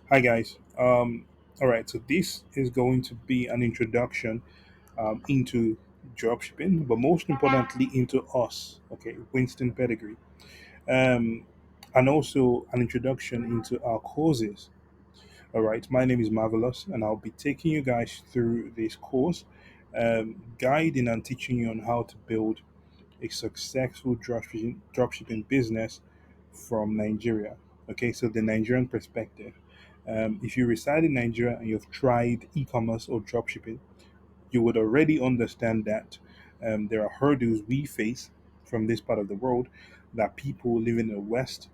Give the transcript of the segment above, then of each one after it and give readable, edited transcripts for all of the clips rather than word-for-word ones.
Hi guys. All right. So this is going to be an introduction into dropshipping, but most importantly into us. Okay, Winston Pedigree, um, and also an introduction into our courses. All right. My name is Marvelous, and I'll be taking you guys through this course, guiding and teaching you on how to build a successful dropshipping business from Nigeria. Okay, so the Nigerian perspective. If you reside in Nigeria and you've tried e-commerce or dropshipping, you would already understand that there are hurdles we face from this part of the world that people living in the West,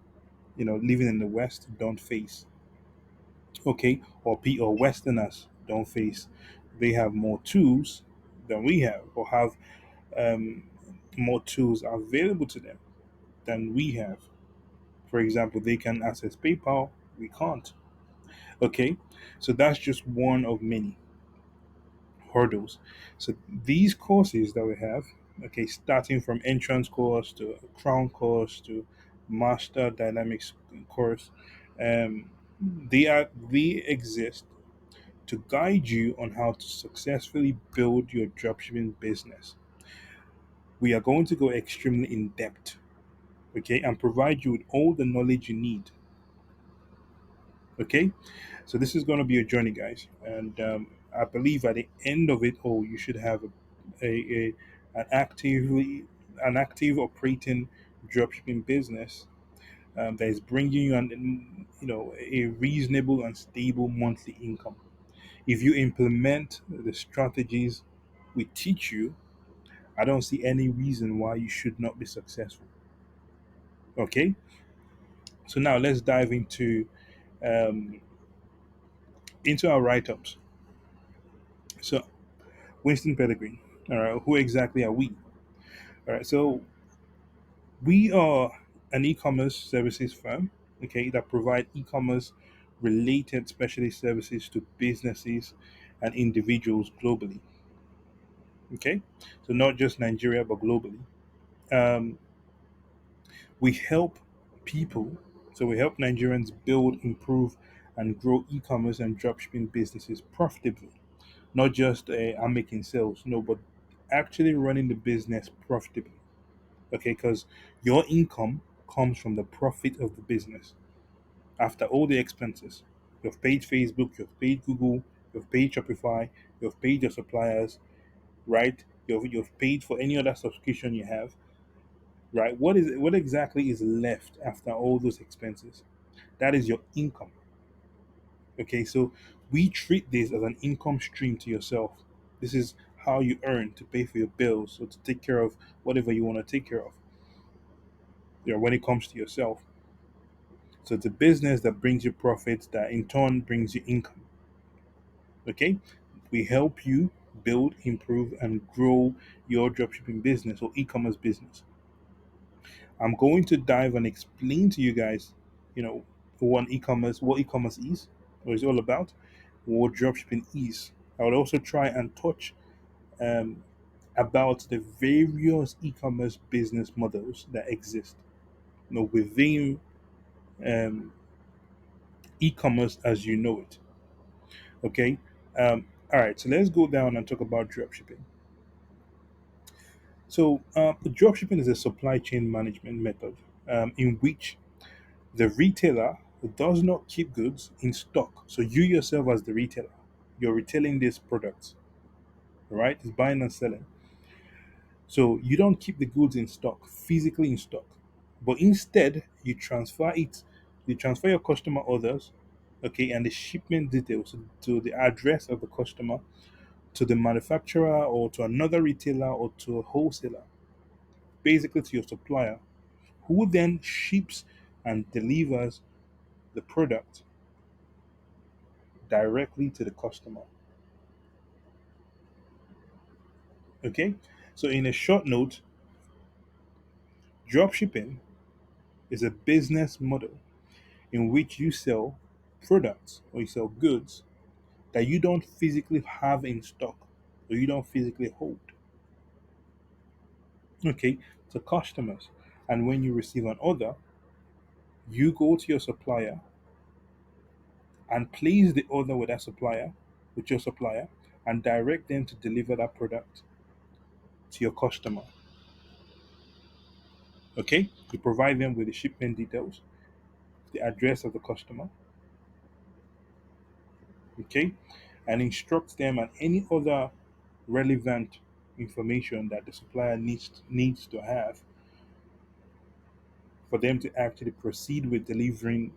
living in the West don't face. Okay, or Westerners don't face. They have more tools than we have, or have um, more tools available to them than we have. For example, they can access PayPal, we can't. Okay, so that's just one of many hurdles. So these courses that we have, okay, starting from entrance course to crown course to master dynamics course, um, they exist to guide you on how to successfully build your dropshipping business. We are going to go extremely in depth, okay, and provide you with all the knowledge you need. Okay, so this is going to be a journey, guys, and I believe at the end of it all, you should have a an actively an active operating dropshipping business that is bringing you a reasonable and stable monthly income. If you implement the strategies we teach you, I don't see any reason why you should not be successful. Okay, so now let's dive um, into our write-ups. So Winston Pedigree. All right, who exactly are we? All right, so we are an e-commerce services firm, okay, that provide e-commerce related specialist services to businesses and individuals globally. Okay, so not just Nigeria but globally. Um, we help people, so we help Nigerians build, improve, and grow e-commerce and dropshipping businesses profitably. Not just I'm making sales, no, but actually running the business profitably. Okay, because your income comes from the profit of the business after all the expenses. You've paid Facebook, you've paid Google, you've paid Shopify, you've paid your suppliers, right? You've paid for any other subscription you have, right? What exactly is left after all those expenses? That is your income. Okay, so we treat this as an income stream to yourself. This is how you earn to pay for your bills or to take care of whatever you want to take care of. When it comes to yourself. So it's a business that brings you profits that in turn brings you income. Okay? We help you build, improve, and grow your dropshipping business or e-commerce business. I'm going to dive and explain to you guys, you know, what e-commerce is, what it's all about, what dropshipping is. I will also try and touch um, about the various e-commerce business models that exist, within um, e-commerce as you know it. Okay. All right. So let's go down and talk about dropshipping. So dropshipping is a supply chain management method in which the retailer does not keep goods in stock. So you yourself, as the retailer, you're retailing these products, right? It's buying and selling. So you don't keep the goods in stock, physically in stock, but instead you transfer your customer orders, okay, and the shipment details to the address of the customer, to the manufacturer or to another retailer or to a wholesaler, basically to your supplier, who then ships and delivers the product directly to the customer. Okay? So, in a short note, dropshipping is a business model in which you sell products or you sell goods that you don't physically have in stock or you don't physically hold. Okay? To customers. And when you receive an order, you go to your supplier and place the order with that supplier, with your supplier, and direct them to deliver that product to your customer. Okay, you provide them with the shipment details, the address of the customer, okay, and instruct them on any other relevant information that the supplier needs to have for them to actually proceed with delivering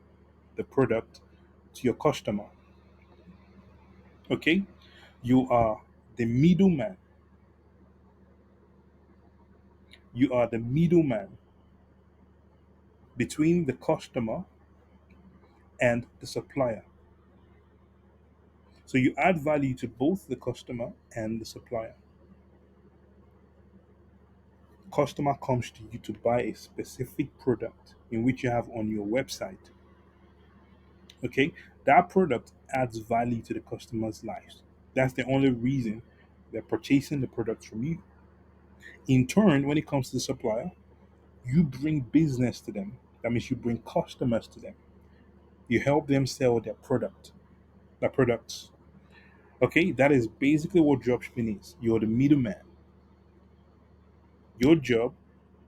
the product to your customer. Okay, you are the middleman. You are the middleman between the customer and the supplier. So you add value to both the customer and the supplier. Customer comes to you to buy a specific product in which you have on your website. Okay, that product adds value to the customer's lives. That's the only reason they're purchasing the product from you. In turn, when it comes to the supplier, you bring business to them. That means you bring customers to them. You help them sell their products. Okay, that is basically what dropshipping is. You're the middleman. Your job,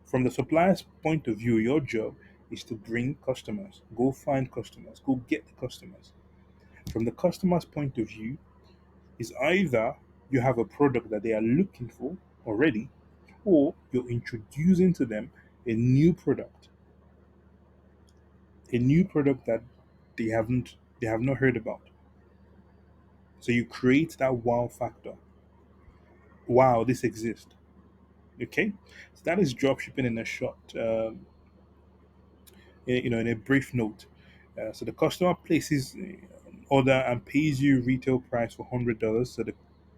from the supplier's point of view, your job is to bring customers. Go find customers. Go get the customers. From the customer's point of view, is either you have a product that they are looking for already, or you're introducing to them a new product, a new product that they have not heard about. So you create that wow factor. Wow, this exists. Okay, so that is dropshipping in a short, in a brief note. So the customer places order and pays you retail price for $100. So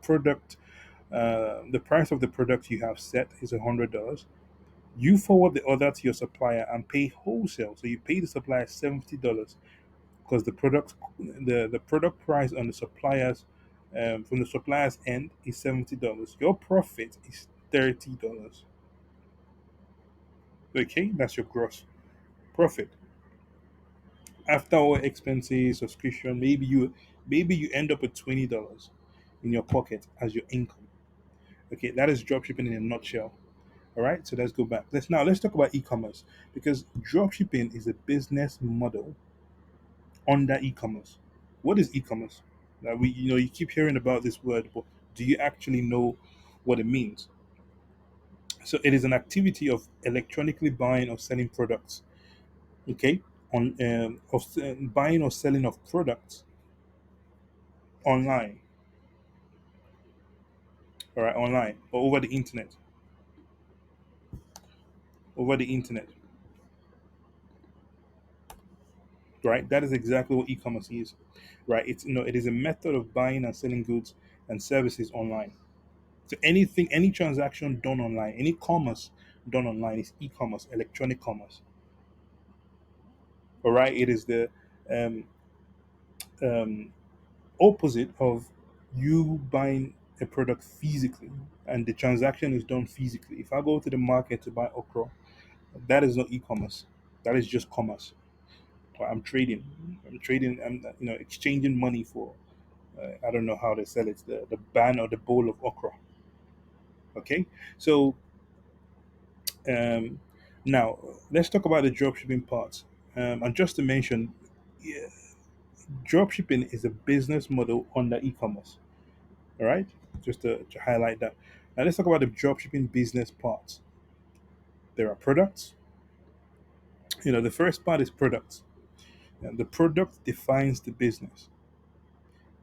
product, the price of the product you have set is $100. You forward the order to your supplier and pay wholesale. So you pay the supplier $70 because the product price on the suppliers from the supplier's end is $70. Your profit is $30. Okay, that's your gross profit. After all expenses, subscription, maybe you end up with $20 in your pocket as your income. Okay, that is dropshipping in a nutshell. All right, so let's go back. Let's talk about e-commerce because dropshipping is a business model under e-commerce. What is e-commerce? Now you keep hearing about this word, but do you actually know what it means? So it is an activity of electronically buying or selling products. Okay, on buying or selling of products online. All right, online or over the internet. Over the internet, right? That is exactly what e-commerce is, right? It is a method of buying and selling goods and services online. So any transaction done online, any commerce done online is e-commerce, electronic commerce. All right, it is the um, um, opposite of you buying a product physically, and the transaction is done physically. If I go to the market to buy okra, that is not e-commerce. That is just commerce. I'm trading. I'm trading. I'm exchanging money for. I don't know how they sell it. The ban or the bowl of okra. Okay, so Um, now, let's talk about the dropshipping part. And just to mention, yeah, dropshipping is a business model under e-commerce. All right, just to highlight that. Now, let's talk about the dropshipping business part. There are products. The first part is products. And the product defines the business.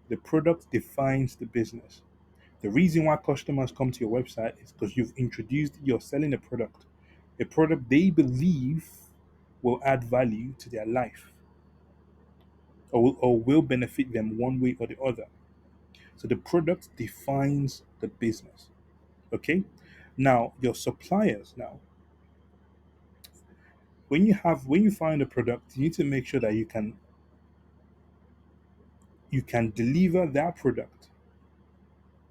The product defines the business. The reason why customers come to your website is because you're selling a product they believe will add value to their life or will benefit them one way or the other. So the product defines the business. Okay. Now your suppliers. Now when you find a product, you need to make sure that you can deliver that product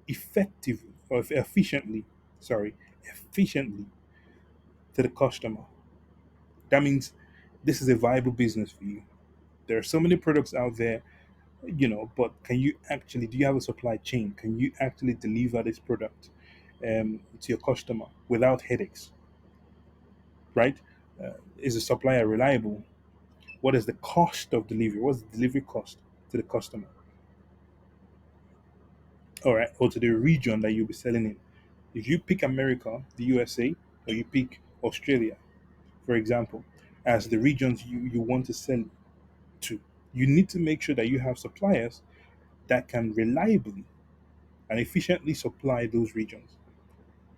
effectively or efficiently. Sorry, efficiently to the customer. That means this is a viable business for you. There are so many products out there but can you actually, do you have a supply chain? Can you actually deliver this product to your customer without headaches, right? Is the supplier reliable? What is the cost of delivery? What's the delivery cost to the customer? All right, or to the region that you'll be selling in. If you pick America, the USA, or you pick Australia, for example, as the regions you want to sell to, you need to make sure that you have suppliers that can reliably and efficiently supply those regions,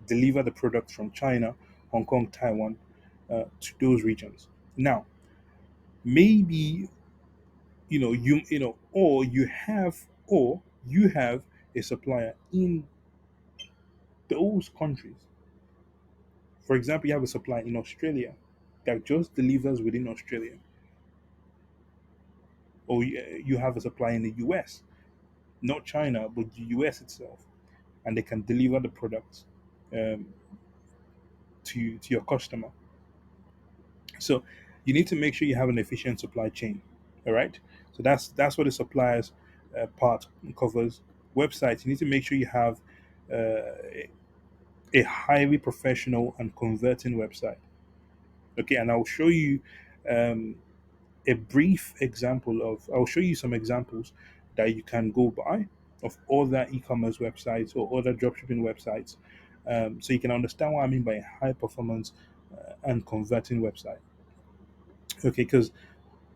deliver the product from China, Hong Kong, Taiwan, to those regions. Now, maybe or you have a supplier in those countries. For example, you have a supplier in Australia that just delivers within Australia, or you have a supplier in the US, not China, but the US itself, and they can deliver the products um, to your customer. So you need to make sure you have an efficient supply chain. All right. So that's what the suppliers part covers. Websites. You need to make sure you have a highly professional and converting website. Okay, and I'll show you um, a brief example of. I'll show you some examples that you can go by of other e-commerce websites or other dropshipping websites, so you can understand what I mean by a high performance and converting website. Okay, because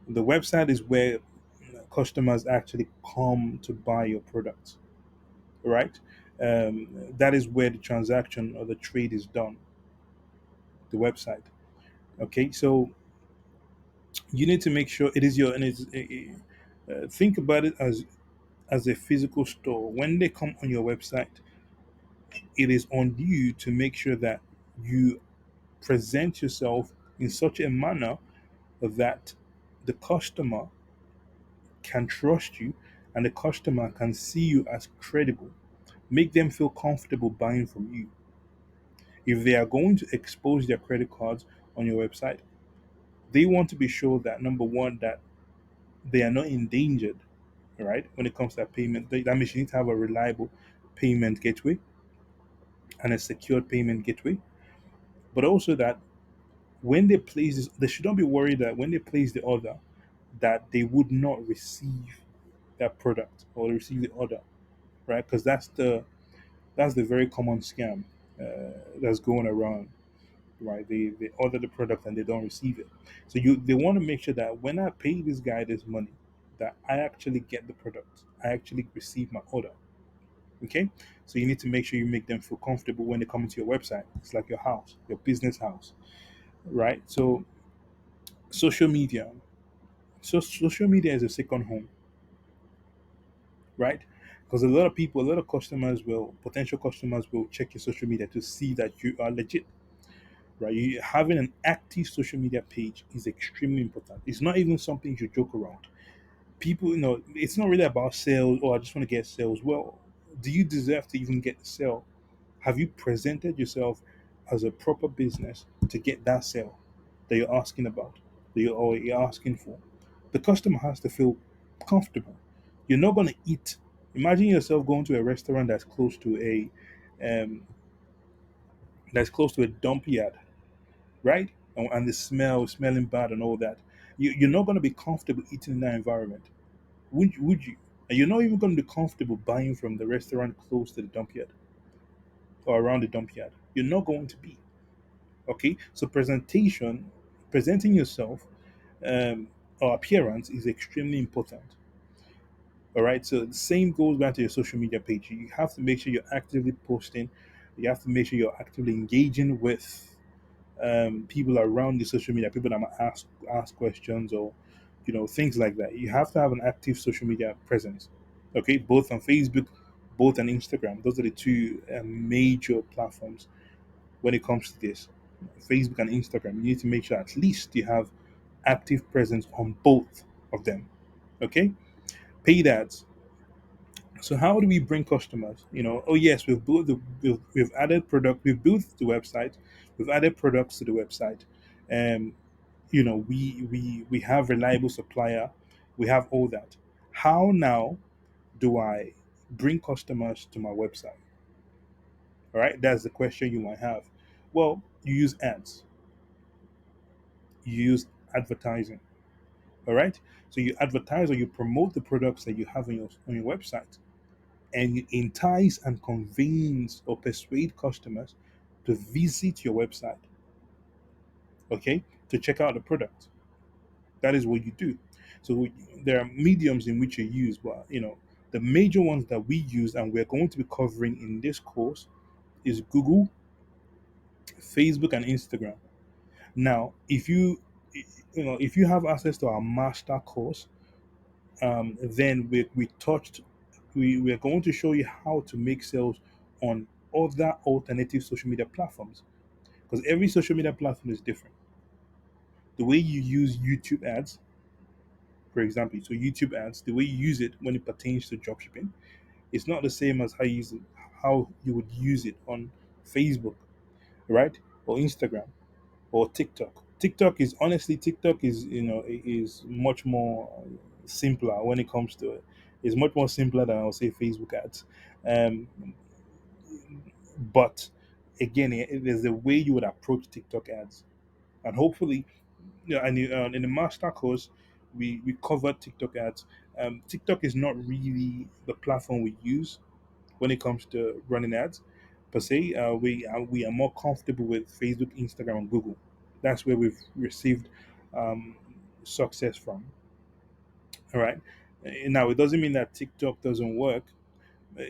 the website is where customers actually come to buy your products, right? That is where the transaction or the trade is done, the website. Okay, so you need to make sure it is your, and think about it as a physical store. When they come on your website, it is on you to make sure that you present yourself in such a manner that the customer can trust you and the customer can see you as credible. Make them feel comfortable buying from you. If they are going to expose their credit cards on your website, they want to be sure that number one, that they are not endangered, right? When it comes to that payment, that means you need to have a reliable payment gateway and a secured payment gateway. But also that when they place this, they should not be worried that when they place the order, that they would not receive that product or receive the order, right? Because that's the very common scam that's going around, right? They order the product and they don't receive it. So they want to make sure that when I pay this guy this money, that I actually get the product. I actually receive my order. Okay? So you need to make sure you make them feel comfortable when they come into your website. It's like your house, your business house, right? So social media. So social media is a second home, right? Because a lot of people, a lot of customers will, potential customers will check your social media to see that you are legit, right? Having an active social media page is extremely important. It's not even something you should joke around. People, it's not really about sales. Oh, I just want to get sales. Well, do you deserve to even get the sale? Have you presented yourself as a proper business to get that sale that you're asking about, you're asking for? The customer has to feel comfortable. You're not going to eat. Imagine yourself going to a restaurant um, that's close to a dump yard, right? And the smelling bad and all that. You're not going to be comfortable eating in that environment, would you? And you're not even going to be comfortable buying from the restaurant close to the dump yard or around the dump yard. You're not going to be. Okay, so presenting yourself, or appearance is extremely important. All right, so the same goes back to your social media page. You have to make sure you're actively posting. You have to make sure you're actively engaging with people around the social media, people that might ask questions or things like that. You have to have an active social media presence. Okay, both on Facebook, both on Instagram. Those are the two major platforms when it comes to this. Facebook and Instagram. You need to make sure at least you have active presence on both of them. Okay, paid ads. So how do we bring customers? Oh yes, we've added product, we've built the website, we've added products to the website, and we have reliable supplier, we have all that. How now do I bring customers to my website? All right, that's the question you might have. Well, you use ads, you use advertising. All right, so you advertise or you promote the products that you have on your website, and you entice and convince or persuade customers to visit your website. Okay, to check out the product. That is what you do. So there are mediums in which you use, but the major ones that we use and we're going to be covering in this course is Google, Facebook, and Instagram. Now, if you have access to our master course, then we are going to show you how to make sales on other alternative social media platforms, because every social media platform is different. The way you use YouTube ads, for example, so YouTube ads, the way you use it when it pertains to dropshipping, it's not the same as how you would use it on Facebook, right, or Instagram, or TikTok. TikTok is is much more simpler when it comes to it. It's much more simpler than I'll say Facebook ads. Um, but again, there's a way you would approach TikTok ads, and hopefully, in the master course, we covered TikTok ads. TikTok is not really the platform we use when it comes to running ads per se. We are more comfortable with Facebook, Instagram, and Google. That's where we've received um, success from. All right. Now it doesn't mean that TikTok doesn't work.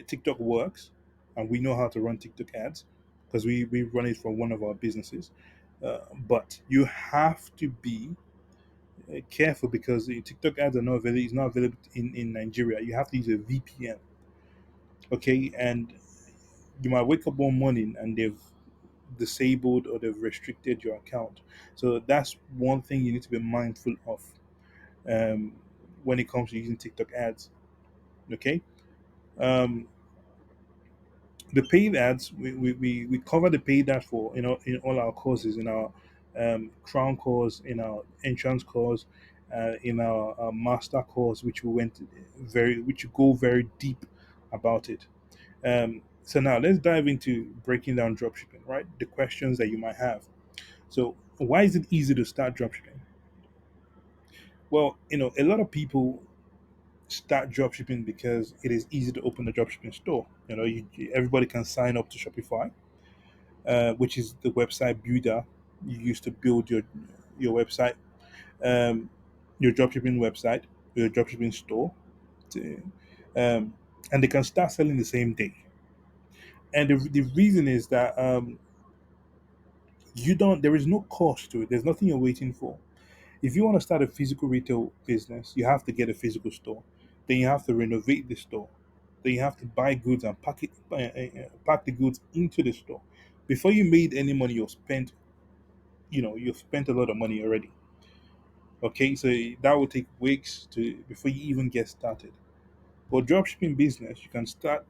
TikTok works, and we know how to run TikTok ads because we run it for one of our businesses. But you have to be careful because the TikTok ads are not available. It's not available in Nigeria. You have to use a VPN. Okay, and you might wake up one morning and they've disabled or they've restricted your account. So that's one thing you need to be mindful of um, when it comes to using TikTok ads. Okay. Um, the paid ads, we cover the paid ads for in all our courses, in our crown course, in our entrance course, in our master course, which go very deep about it. So now let's dive into breaking down dropshipping, right? The questions that you might have. So why is it easy to start dropshipping? Well, a lot of people start dropshipping because it is easy to open a dropshipping store. Everybody can sign up to Shopify, which is the website builder you use to build your website, um, your dropshipping website, your dropshipping store, to, um, and they can start selling the same day. And the reason is that you don't there is no cost to it. There's nothing you're waiting for. If you want to start a physical retail business, you have to get a physical store. Then you have to renovate the store. Then you have to buy goods and pack the goods into the store. Before you made any money, you've spent a lot of money already. Okay, so that will take weeks to before you even get started. For dropshipping business, you can start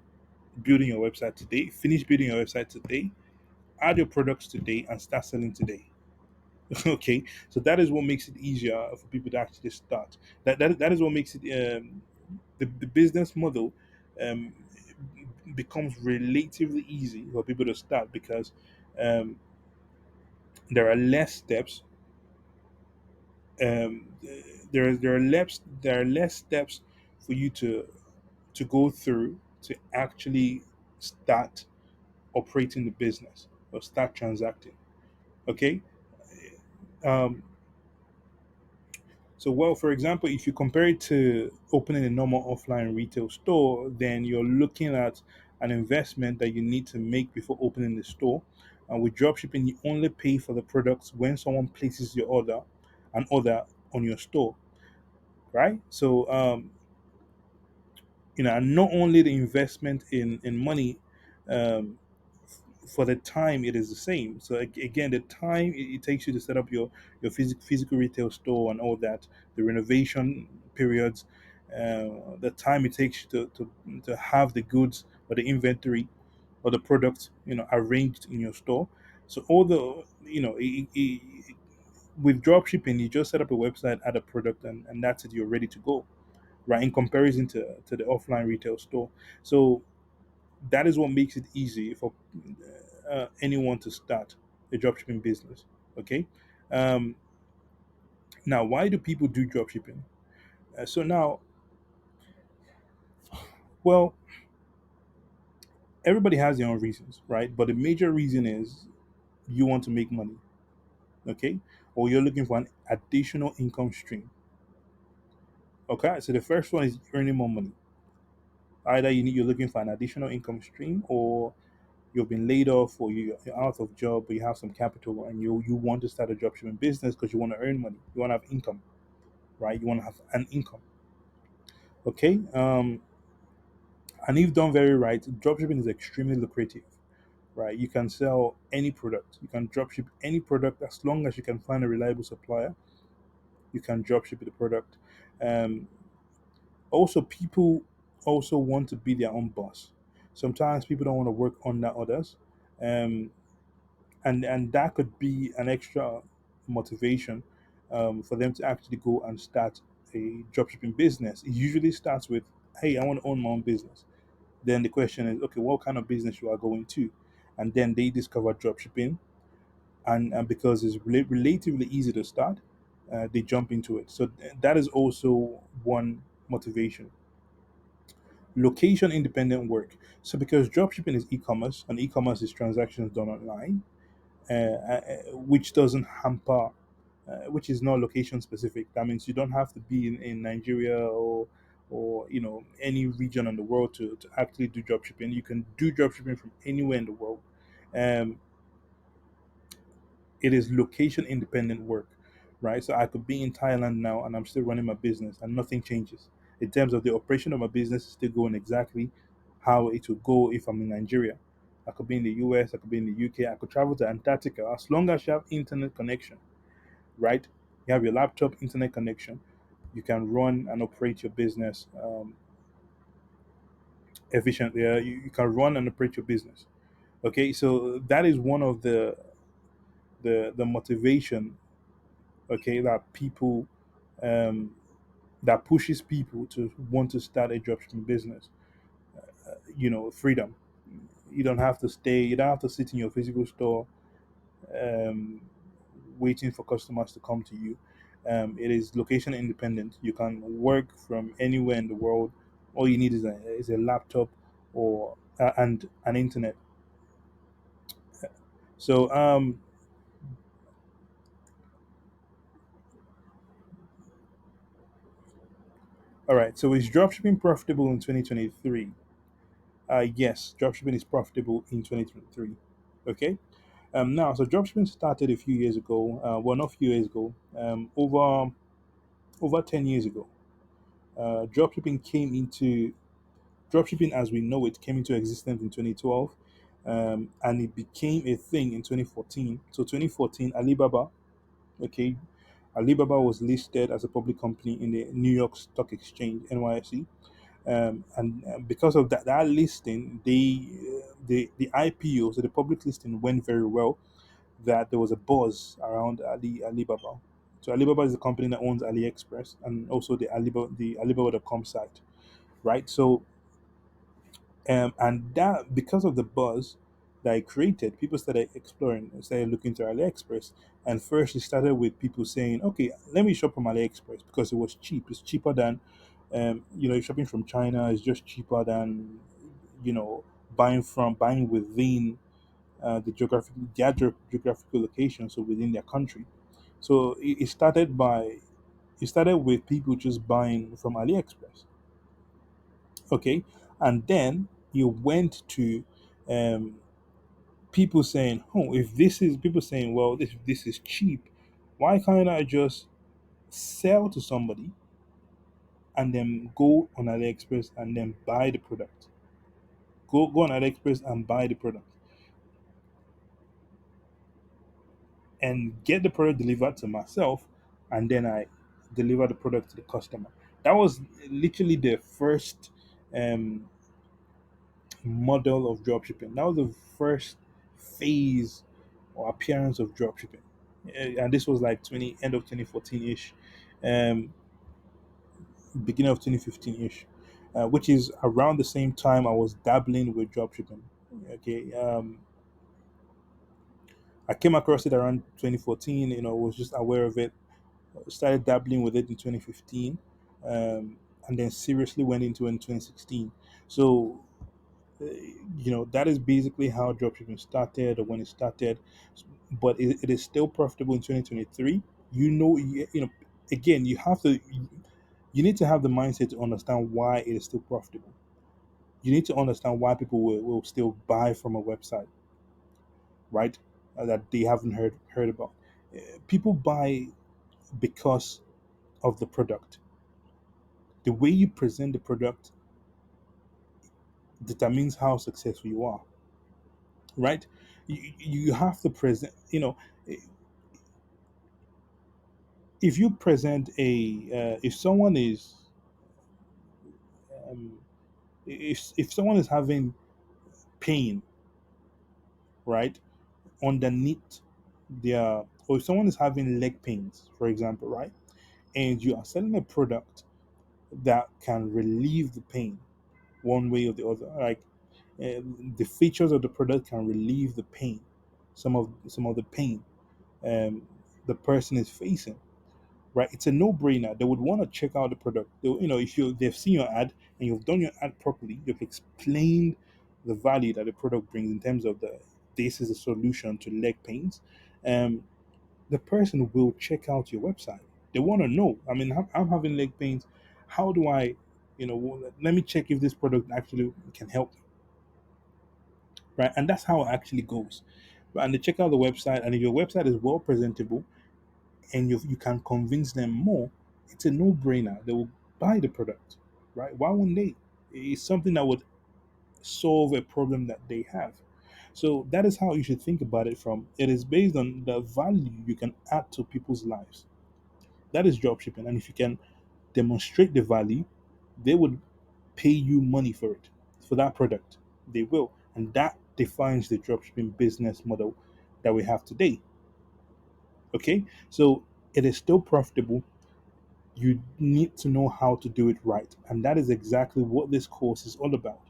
building your website today, finish building your website today, add your products today, and start selling today. Okay, so that is what makes it easier for people to actually start. That is what makes it the business model um, becomes relatively easy for people to start because um, there are less steps. um, there are less steps for you to go through to actually start operating the business or start transacting. Okay. um, So, well, for example, if you compare it to opening a normal offline retail store, then you're looking at an investment that you need to make before opening the store. And with dropshipping, you only pay for the products when someone places an order on your store, right? So, and not only the investment in money, um, for the time it is the same. So again, the time it takes you to set up your physical retail store and all that, the renovation periods, the time it takes you to have the goods or the inventory or the products arranged in your store. So all the with drop shipping, you just set up a website, add a product, and that's it. You're ready to go. right? In comparison to the offline retail store. So that is what makes it easy for anyone to start a dropshipping business. Okay. Um, Now, why do people do dropshipping? So now, well, everybody has their own reasons, right? But the major reason is you want to make money, okay? Or you're looking for an additional income stream. Okay, so the first one is earning more money. Either you're looking for an additional income stream, or you've been laid off, or you're out of job, but you have some capital, and you want to start a dropshipping business because you want to earn money. You want to have income, right? You want to have an income. Okay, and if done very right, dropshipping is extremely lucrative, right? You can sell any product. You can dropship any product as long as you can find a reliable supplier. You can dropship the product. Um, Also, people also want to be their own boss. Sometimes people don't want to work under others, um, and that could be an extra motivation for them to actually go and start a dropshipping business. It usually starts with, "Hey, I want to own my own business." Then the question is, okay, what kind of business you are going to? And then they discover dropshipping, and because it's relatively easy to start, they jump into it. So that is also one motivation. Location independent work. So because dropshipping is e-commerce, and e-commerce is transactions done online, which doesn't hamper, which is not location specific. That means you don't have to be in Nigeria, or any region in the world to actually do dropshipping. You can do dropshipping from anywhere in the world. Um, it is location independent work, right? So I could be in Thailand now and I'm still running my business and nothing changes. In terms of the operation of my business is still going exactly how it would go if I'm in Nigeria. I could be in the US, I could be in the UK, I could travel to Antarctica as long as you have internet connection, right? You have your laptop internet connection, you can run and operate your business efficiently. You can run and operate your business. Okay, so that is one of the motivation, okay, um, that pushes people to want to start a dropshipping business. Freedom. You don't have to stay. You don't have to sit in your physical store, um, waiting for customers to come to you. It is location independent. You can work from anywhere in the world. All you need is a laptop, or and an internet. So all right. So is dropshipping profitable in 2023? Yes, dropshipping is profitable in 2023. Okay. Now, so dropshipping started a few years ago. Well, not a few years ago. Over 10 years ago. Dropshipping came into Dropshipping as we know it came into existence in 2012, and it became a thing in 2014. So 2014, Alibaba. Okay, Alibaba was listed as a public company in the New York Stock Exchange (NYSE), and because of that listing, the IPO, so the public listing, went very well. That there was a buzz around Alibaba. So Alibaba is the company that owns AliExpress and also the Alibaba.com site, right? So and that, because of the buzz that it created, people started exploring and started looking to AliExpress. And first, it started with people saying, "Okay, let me shop from AliExpress because it was cheap. It's cheaper than, shopping from China is just cheaper than, you know, buying within geographical location, so within their country." So it started with people just buying from AliExpress. Okay, and then you went to um, people saying, "Oh, if this is people saying, well, this is cheap, why can't I just sell to somebody and then go on AliExpress and then buy the product? Go on AliExpress and buy the product and get the product delivered to myself, and then I deliver the product to the customer." That was literally the first um, model of dropshipping. That was the first phase or appearance of dropshipping. And this was like 20 end of 2014 ish. Um, beginning of 2015 ish, which is around the same time I was dabbling with dropshipping. Okay, I came across it around 2014. Was just aware of it. Started dabbling with it in 2015, and then seriously went into it in 2016. So that is basically how dropshipping started or when it started, but it is still profitable in 2023. Again, you need to have the mindset to understand why it is still profitable. You need to understand why people will still buy from a website, right? That they haven't heard about. People buy because of the product. The way you present the product determines how successful you are, right? You have to present. If you present if someone is um, if someone is having pain, right, underneath their, or if someone is having leg pains, for example, right, and you are selling a product that can relieve the pain one way or the other, like the features of the product can relieve the pain, some of the pain the person is facing, right? It's a no-brainer. They would want to check out the product. If they've seen your ad and you've done your ad properly, you've explained the value that the product brings in terms of this is a solution to leg pains. Um, the person will check out your website. They want to know. I mean, I'm having leg pains. How do I, let me check if this product actually can help me, right? And that's how it actually goes. And they check out the website, and if your website is well presentable, and you can convince them more, it's a no-brainer. They will buy the product, right? Why wouldn't they? It's something that would solve a problem that they have. So that is how you should think about it. From it is based on the value you can add to people's lives. That is dropshipping, and if you can demonstrate the value, they would pay you money for it, for that product. They will, and that defines the dropshipping business model that we have today. Okay, so it is still profitable. You need to know how to do it right. And that is exactly what this course is all about.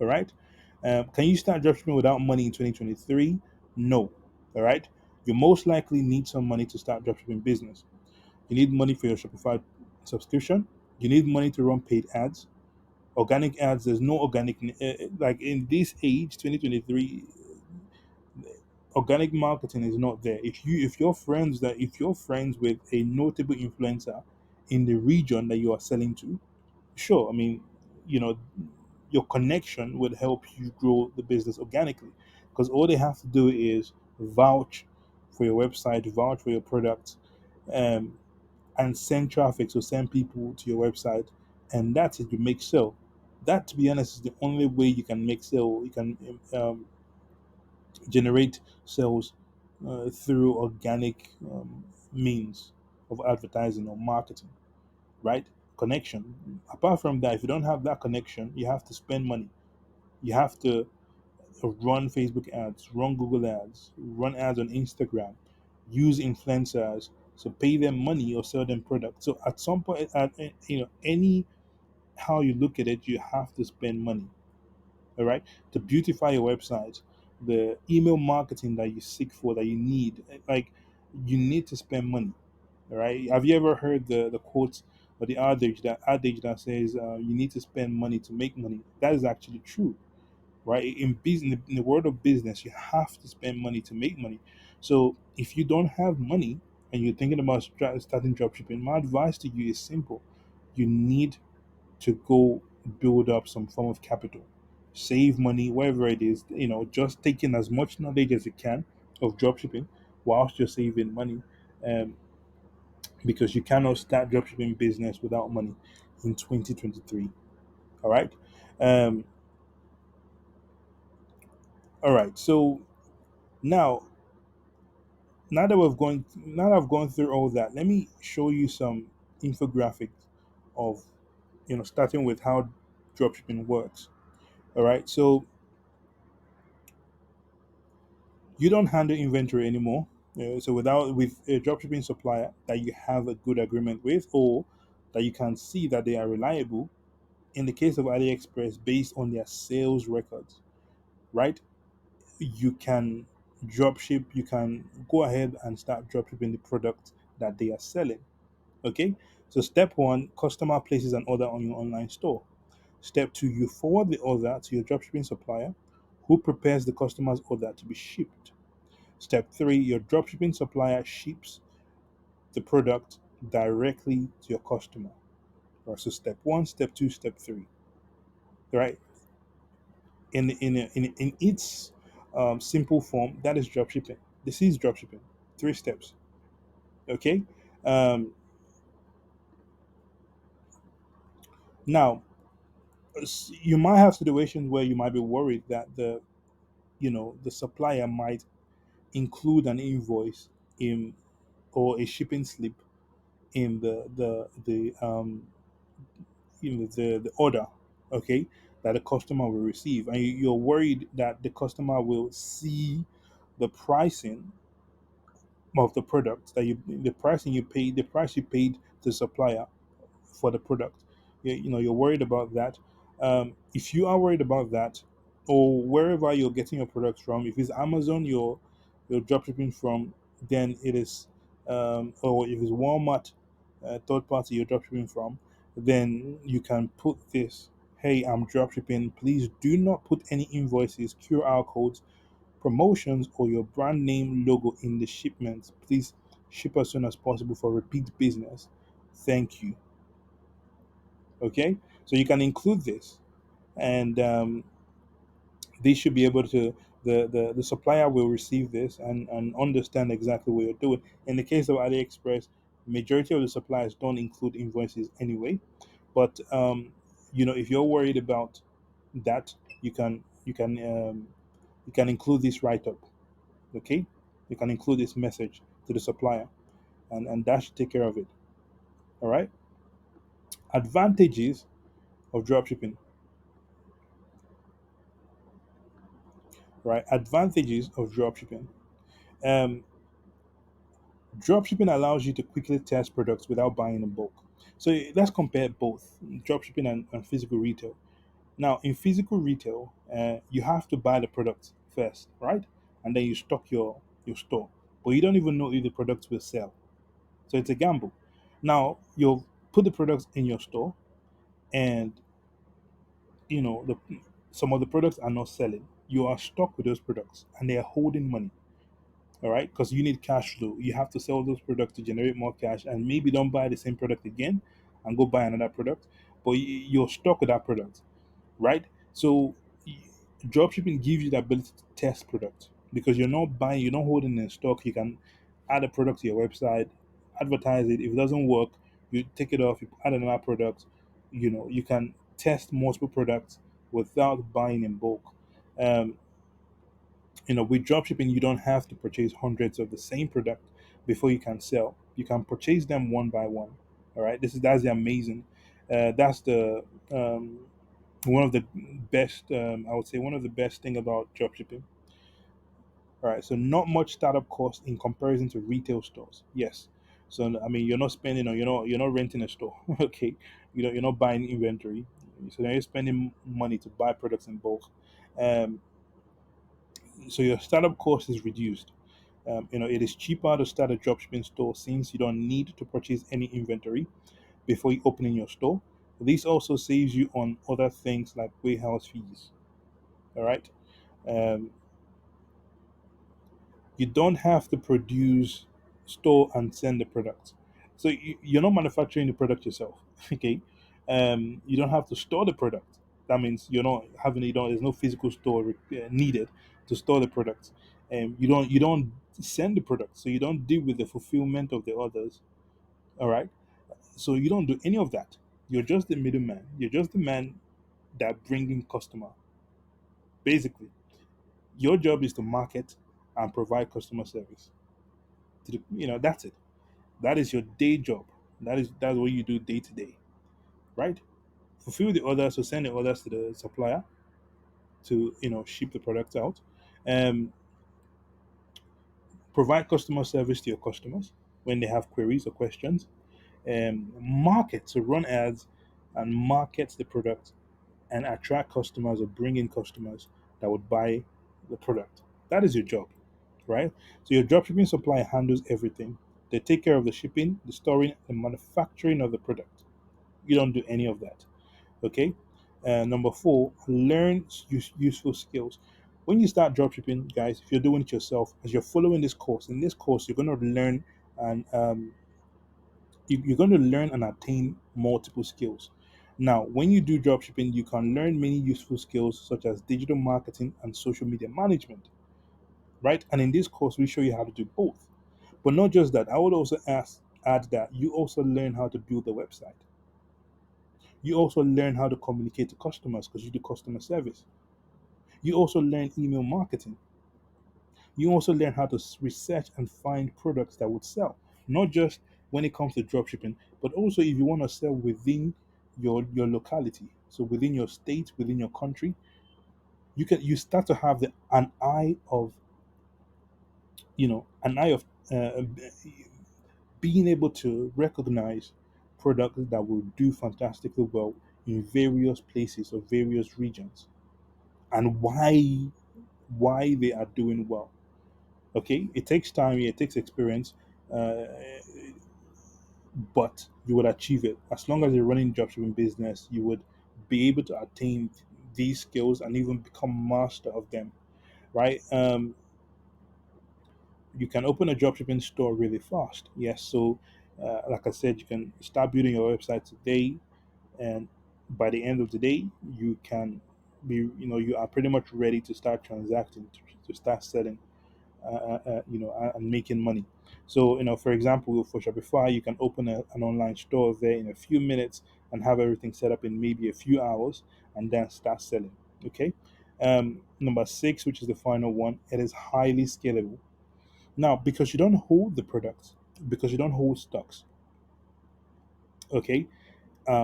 All right. Can you start dropshipping without money in 2023? No. All right. You most likely need some money to start dropshipping business. You need money for your Shopify subscription. You need money to run paid ads. Organic ads, there's no organic, like in this age, 2023, organic marketing is not there. If you're friends with a notable influencer in the region that you are selling to, sure, I mean, you know your connection would help you grow the business organically, because all they have to do is vouch for your website, vouch for your product, um, and send traffic, so send people to your website, and that's it. You make sale. That, to be honest, is the only way you can make sale. You can generate sales through organic means of advertising or marketing, right? Connection. Apart from that, if you don't have that connection, you have to spend money. You have to run Facebook ads, run Google ads, run ads on Instagram, use influencers, so pay them money or sell them products. So at some point, any how you look at it, you have to spend money. All right, to beautify your website, the email marketing that you seek for, that you need, like you need to spend money. All right, have you ever heard the quote or the adage that says you need to spend money to make money? That is actually true, right? In business, in the world of business, you have to spend money to make money. So if you don't have money and you're thinking about starting dropshipping, my advice to you is simple: you need to go build up some form of capital, save money, wherever it is, just taking as much knowledge as you can of dropshipping whilst you're saving money, um, because you cannot start dropshipping business without money in 2023. All right. Um, all right. So now, now that I've gone through all that, let me show you some infographics of, starting with how dropshipping works. All right. So you don't handle inventory anymore. So with a dropshipping supplier that you have a good agreement with, or that you can see that they are reliable in the case of AliExpress based on their sales records, right? You can dropship, you can go ahead and start dropshipping the product that they are selling. Okay, so step one, customer places an order on your online store. Step two, you forward the order to your dropshipping supplier who prepares the customer's order to be shipped. Step three, your dropshipping supplier ships the product directly to your customer. Right, so step one, step two, step three. Right? In its simple form, that is dropshipping. This is dropshipping. Three steps. Okay. Um, Now, you might have situations where you might be worried that the supplier might include an invoice in or a shipping slip in the order, okay, that the customer will receive, and you're worried that the customer will see the pricing of the product that the pricing you paid, the price you paid to the supplier for the product. You're worried about that. If you are worried about that, or wherever you're getting your products from, if it's Amazon you're dropshipping from, then it is, or if it's Walmart, third party you're dropshipping from, then you can put this: Hey, I'm dropshipping. Please do not put any invoices, QR codes, promotions, or your brand name logo in the shipment. Please ship as soon as possible for repeat business. Thank you. Okay, so you can include this, and they should be able to. The supplier will receive this and understand exactly what you're doing. In the case of AliExpress, majority of the suppliers don't include invoices anyway. But if you're worried about that, you can include this write up. Okay, you can include this message to the supplier, and that should take care of it. All right. Advantages of dropshipping. Right. Advantages of dropshipping. Um, Dropshipping allows you to quickly test products without buying in bulk. So let's compare both dropshipping and physical retail. Now, in physical retail, you have to buy the product first, right? And then you stock your store, but you don't even know if the products will sell. So it's a gamble. Now you'll put the products in your store, and the some of the products are not selling. You are stuck with those products, and they are holding money. All right, because you need cash flow. You have to sell those products to generate more cash, and maybe don't buy the same product again and go buy another product, but you're stuck with that product, right? So y- dropshipping gives you the ability to test products because you're not buying, you're not holding in stock. You can add a product to your website, advertise it. If it doesn't work, you take it off, you add another product. You can test multiple products without buying in bulk. Um, with dropshipping, you don't have to purchase hundreds of the same product before you can sell. You can purchase them one by one. All right, that's the amazing. That's the one of the best. I would say one of the best thing about dropshipping. All right, so not much startup cost in comparison to retail stores. Yes, so I mean you're not spending, or you're not renting a store. Okay, you're not buying inventory. So now you're spending money to buy products in bulk. Um, so your startup cost is reduced. It is cheaper to start a dropshipping store since you don't need to purchase any inventory before you open in your store. This also saves you on other things like warehouse fees. All right. Um, you don't have to produce, store, and send the product. So you're not manufacturing the product yourself. Okay. You don't have to store the product. That means you're not having, there's no physical store needed to store the product. You don't send the product, so you don't deal with the fulfillment of the orders. All right. So you don't do any of that. You're just the middleman. You're just the man that bringing customer. Basically, your job is to market and provide customer service. That's it. That is your day job. That's what you do day to day, right? Fulfill the orders, so send the orders to the supplier to ship the product out. Um, Provide customer service to your customers when they have queries or questions. market, to run ads and market the product and attract customers or bring in customers that would buy the product. That is your job, right? So your dropshipping supplier handles everything. They take care of the shipping, the storing, the manufacturing of the product. You don't do any of that. Okay. Number four, learn useful skills. When you start dropshipping, guys, if you're doing it yourself, as you're following this course, in this course, you're going to learn and you're going to learn and attain multiple skills. Now, when you do dropshipping, you can learn many useful skills such as digital marketing and social media management, right? And in this course, we show you how to do both. But not just that, I would also add that you also learn how to build a website. You also learn how to communicate to customers because you do customer service. You also learn email marketing. You also learn how to research and find products that would sell, not just when it comes to dropshipping, but also if you want to sell within your locality, so within your state, within your country, you start to have an eye of an eye of being able to recognize products that will do fantastically well in various places or various regions, and why they are doing well. Okay, it takes time, it takes experience, uh, but you would achieve it as long as you're running dropshipping business. You would be able to attain these skills and even become master of them, right? You can open a dropshipping store really fast. Yes, so like I said, you can start building your website today, and by the end of the day, you can you are pretty much ready to start transacting, to start selling, and making money. So, for example, for Shopify, you can open an online store there in a few minutes and have everything set up in maybe a few hours, and then start selling. Okay. Number six, which is the final one, it is highly scalable. Now, because you don't hold the products, because you don't hold stocks, okay,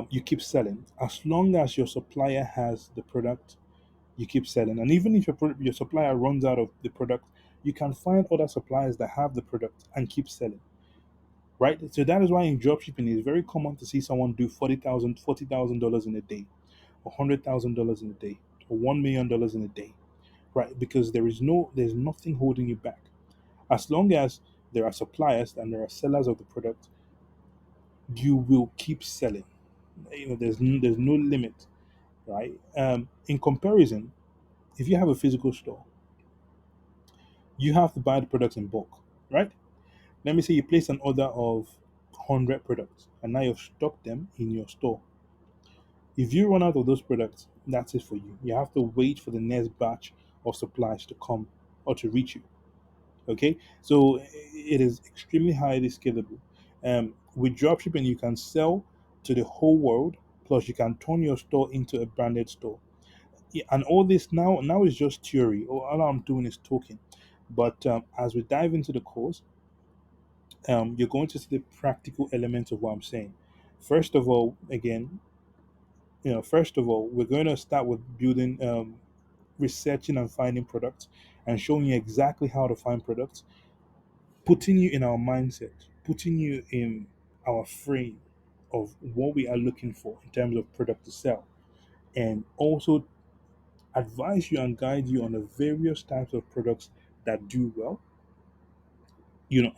you keep selling. As long as your supplier has the product, you keep selling. And even if your supplier runs out of the product, you can find other suppliers that have the product and keep selling, right? So that is why in dropshipping it's very common to see someone do $40,000 in a day, or $100,000 in a day, or $1 million in a day, right? Because there's nothing holding you back. As long as there are suppliers and there are sellers of the product, you will keep selling. There's no limit, right? In comparison, if you have a physical store, you have to buy the products in bulk, right? Let me say you place an order of 100 products and now you've stocked them in your store. If you run out of those products, that's it for you. You have to wait for the next batch of supplies to come or to reach you. Okay, so it is extremely highly scalable. With dropshipping, you can sell to the whole world, plus you can turn your store into a branded store. Yeah, and all this now is just theory. All I'm doing is talking. But as we dive into the course, you're going to see the practical elements of what I'm saying. First of all, again, first of all, we're going to start with building, researching and finding products, and showing you exactly how to find products, putting you in our mindset, putting you in our frame of what we are looking for in terms of product to sell, and also advise you and guide you on the various types of products that do well,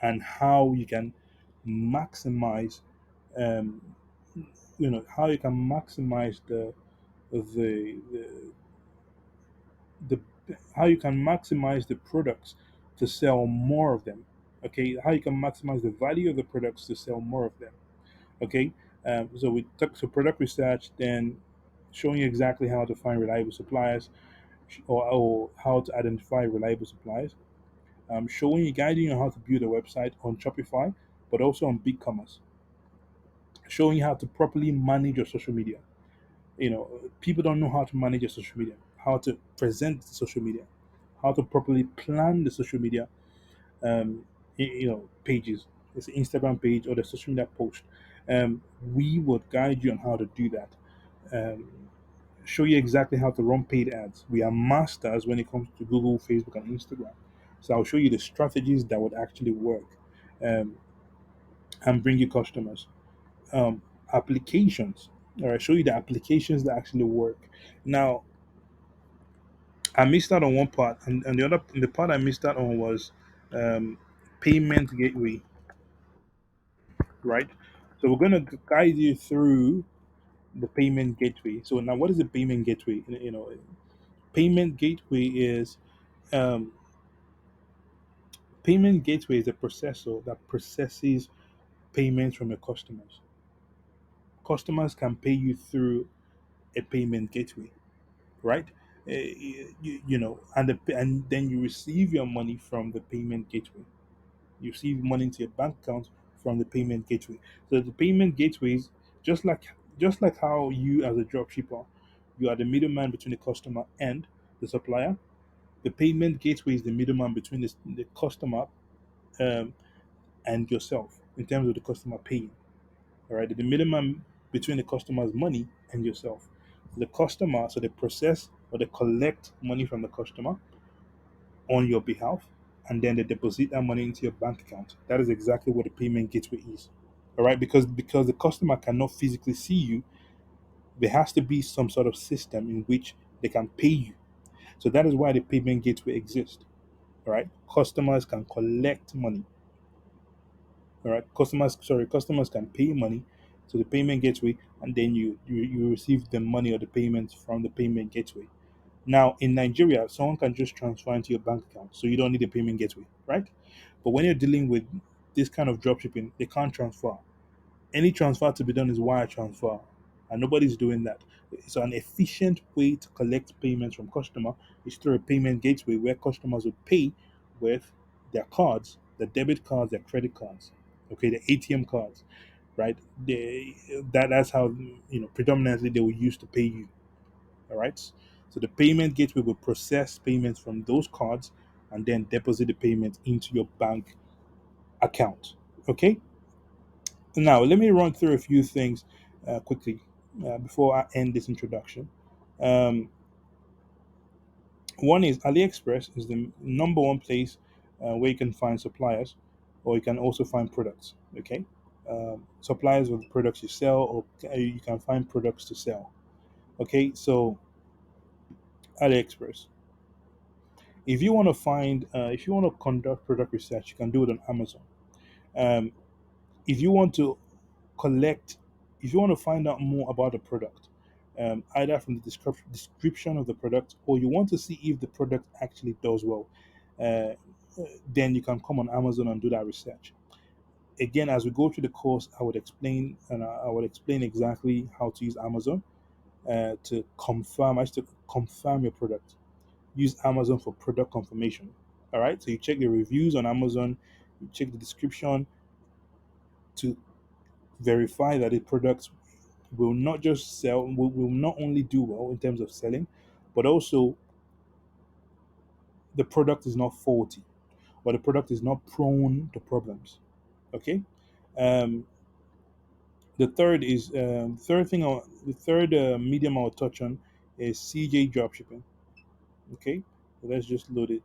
and how you can maximize, um, how you can maximize the the how you can maximize the products to sell more of them. Okay, how you can maximize the value of the products to sell more of them. Okay, so we took so product research, then showing you exactly how to find reliable suppliers, or how to identify reliable suppliers, showing you, guiding you on how to build a website on Shopify, but also on BigCommerce, showing you how to properly manage your social media. People don't know how to manage your social media, how to present the social media, how to properly plan the social media, pages. It's an Instagram page or the social media post. We would guide you on how to do that. Um, Show you exactly how to run paid ads. We are masters when it comes to Google, Facebook, and Instagram. So I'll show you the strategies that would actually work, um, and bring you customers. um, applications. All right, show you the applications that actually work. Now, I missed out on one part, and the part I missed out on was um, payment gateway, right? So we're gonna guide you through the payment gateway. So now, what is a payment gateway? Payment gateway is um, payment gateway is a processor that processes payments from your customers. Customers can pay you through a payment gateway, right? And then you receive your money from the payment gateway. You receive money into your bank account from the payment gateway. So the payment gateways, just like just like how you as a dropshipper, you are the middleman between the customer and the supplier. The payment gateway is the middleman between the customer um, and yourself in terms of the customer paying. All right, the middleman between the customer's money and yourself. The customer, so they process or they collect money from the customer on your behalf, and then they deposit that money into your bank account. That is exactly what the payment gateway is. All right, because the customer cannot physically see you, there has to be some sort of system in which they can pay you. So that is why the payment gateway exists. All right, customers can collect money. All right, customers can pay money to the payment gateway, and then you receive the money or the payments from the payment gateway. Now, in Nigeria, someone can just transfer into your bank account, so you don't need a payment gateway, right? But when you're dealing with this kind of drop shipping, they can't transfer. Any transfer to be done is wire transfer, and nobody's doing that. So, an efficient way to collect payments from customer is through a payment gateway where customers would pay with their cards, their debit cards, their credit cards, okay, the ATM cards, right? That's how predominantly they will use to pay you. All right. So the payment gateway will process payments from those cards and then deposit the payment into your bank account. Okay. Now let me run through a few things quickly before I end this introduction. Um, One is AliExpress is the number one place where you can find suppliers, or you can also find products. Okay. Suppliers of the products you sell, or you can find products to sell. Okay. So AliExpress. If you want to conduct product research, you can do it on Amazon. Um, if you want to collect, if you want to find out more about the product, either from the description of the product, or you want to see if the product actually does well, uh, then you can come on Amazon and do that research. Again, as we go through the course, I would explain exactly how to use Amazon to confirm your product. Use Amazon for product confirmation. All right, so you check the reviews on Amazon, you check the description to verify that the product will not only do well in terms of selling, but also the product is not faulty or the product is not prone to problems. Okay. Um, the third medium I'll touch on is CJ dropshipping. Okay, so let's just load it.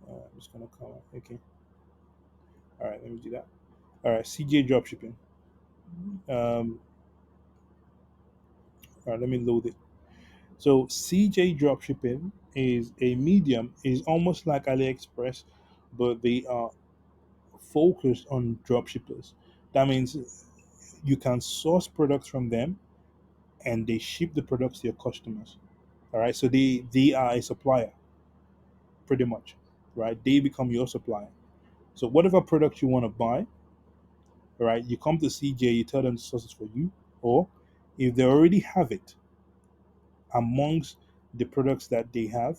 I'm just gonna come. Okay, all right, let me do that. All right, CJ dropshipping. Um, all right, let me load it. So CJ dropshipping is a medium, is almost like AliExpress, but they are focused on dropshippers. That means you can source products from them and they ship the products to your customers. All right, so they are a supplier pretty much, right? They become your supplier. So whatever product you want to buy, all right, you come to CJ, you tell them to source it for you, or if they already have it amongst the products that they have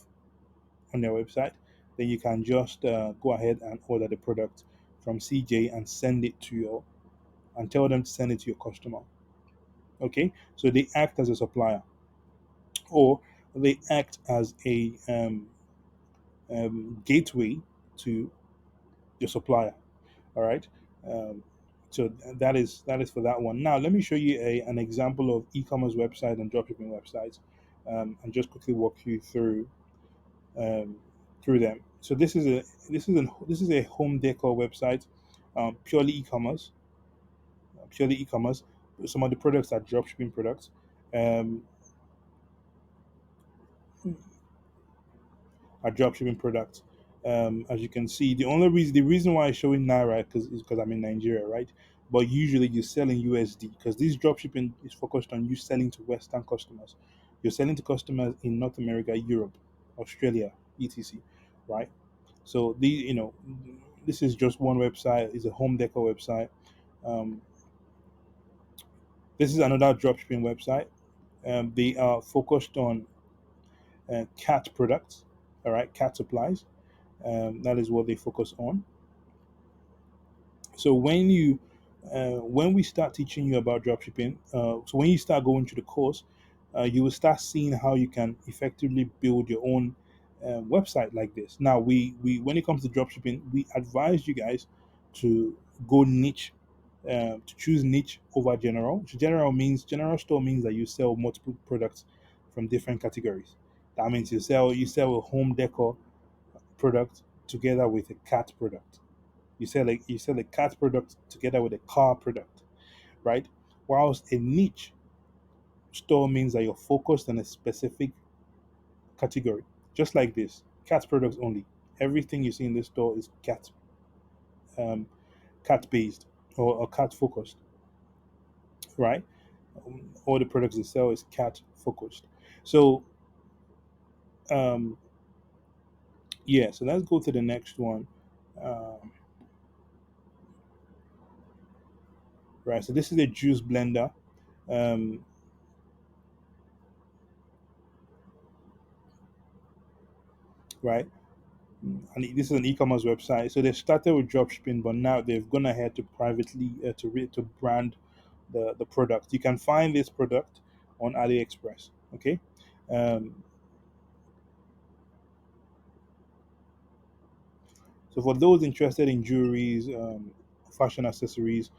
on their website, then you can just go ahead and order the product from CJ and send it to your and tell them to send it to your customer. Okay, so they act as a supplier, or they act as a gateway to your supplier. All right. Um, so that is for that one. Now let me show you an example of e-commerce website and dropshipping websites, and just quickly walk you um, through them. So this is a home decor website, purely e-commerce, Some of the products are dropshipping products. Um, are dropshipping products. As you can see, the reason why I'm showing naira is because I'm in Nigeria, right? But usually you sell in USD because this dropshipping is focused on you selling to Western customers. You're selling to customers in North America, Europe, Australia, etc. Right? So this is just one website. It's a home decor website. Um, this is another dropshipping website. They are focused on cat products. All right, cat supplies. That is what they focus on. So when we start teaching you about dropshipping, so when you start going to the course, you will start seeing how you can effectively build your own website like this. Now, we when it comes to dropshipping, we advise you guys to go niche, to choose niche over general. So general store means that you sell multiple products from different categories. That means you sell a home decor product together with a cat product. You sell a cat product together with a car product, right? Whilst a niche store means that you're focused on a specific category, just like this, cat products only. Everything you see in this store is um, cat based or cat focused, right? All the products they sell is cat focused. So um, yeah, so let's go to the next one. Um, right, so this is a juice blender, um, right? And this is an e-commerce website. So they started with dropshipping, but now they've gone ahead to privately to brand the product. You can find this product on AliExpress. Okay, um, so for those interested in jewelries, fashion accessories,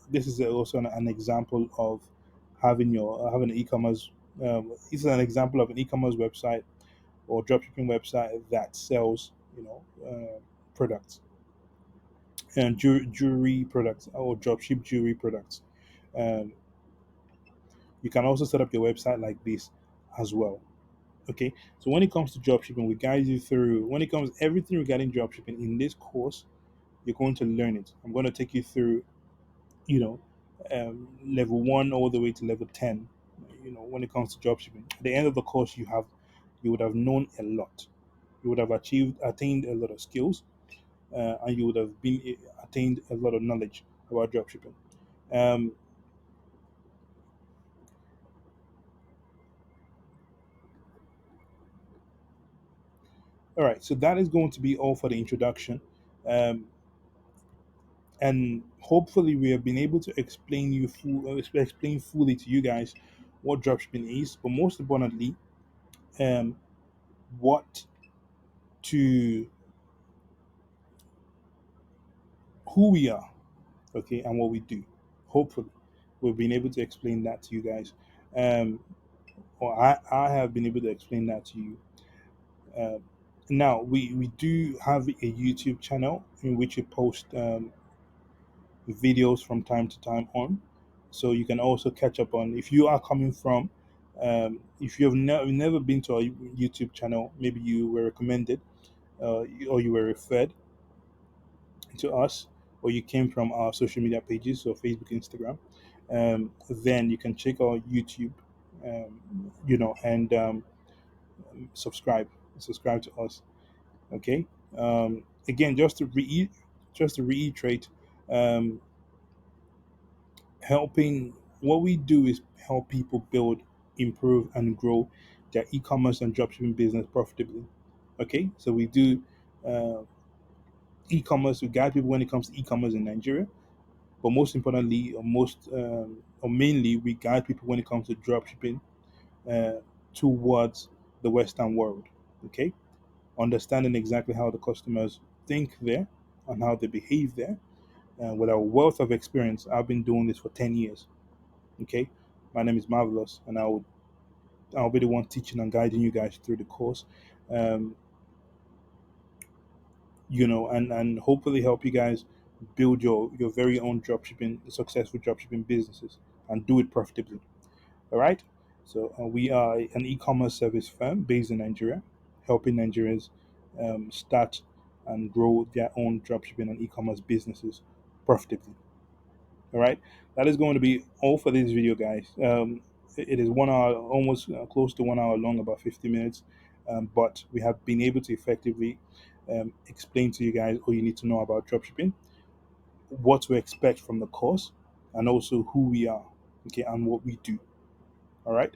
this is also an example of having an e-commerce. This is an example of an e-commerce website or dropshipping website that sells, products and jewelry products or dropship jewelry products. Um, you can also set up your website like this as well. Okay, so when it comes to dropshipping, we guide you through when it comes everything regarding dropshipping in this course. You're going to learn it. I'm going to take you through, you know, level one all the way to level 10. When it comes to dropshipping, at the end of the course, you would have known a lot. You would have attained a lot of skills, and you would have attained a lot of knowledge about dropshipping. Um, all right, so that is going to be all for the introduction, um, and hopefully we have been able to explain fully to you guys what dropshipping is, but most importantly, um, what to who we are, okay, and what we do. Hopefully, we've been able to explain that to you guys, um, or I have been able to explain that to you. Uh, Now we do have a YouTube channel in which we post videos from time to time on, so you can also catch up on if you are coming from. If you have never been to our YouTube channel, maybe you were recommended or you were referred to us, or you came from our social media pages, so Facebook, Instagram, then you can check our YouTube, and subscribe, subscribe to us. Okay. Again, just to reiterate, um, helping what we do is help people build, improve, and grow their e-commerce and dropshipping business profitably. Okay, so we do uh, e-commerce. We guide people when it comes to e-commerce in Nigeria, but most importantly, or mainly, we guide people when it comes to dropshipping uh, towards the Western world. Okay, understanding exactly how the customers think there and how they behave there. With a wealth of experience, I've been doing this for 10 years. Okay, my name is Marvelous, and I'll be the one teaching and guiding you guys through the course. Um, and hopefully help you guys build your very own dropshipping, successful dropshipping businesses, and do it profitably. All right. So we are an e-commerce service firm based in Nigeria, helping Nigerians start and grow their own dropshipping and e-commerce businesses profitably. All right. That is going to be all for this video, guys. It is 1 hour, almost close to 1 hour long, about 50 minutes. But we have been able to effectively explain to you guys all you need to know about dropshipping, what to expect from the course, and also who we are, okay, and what we do. All right.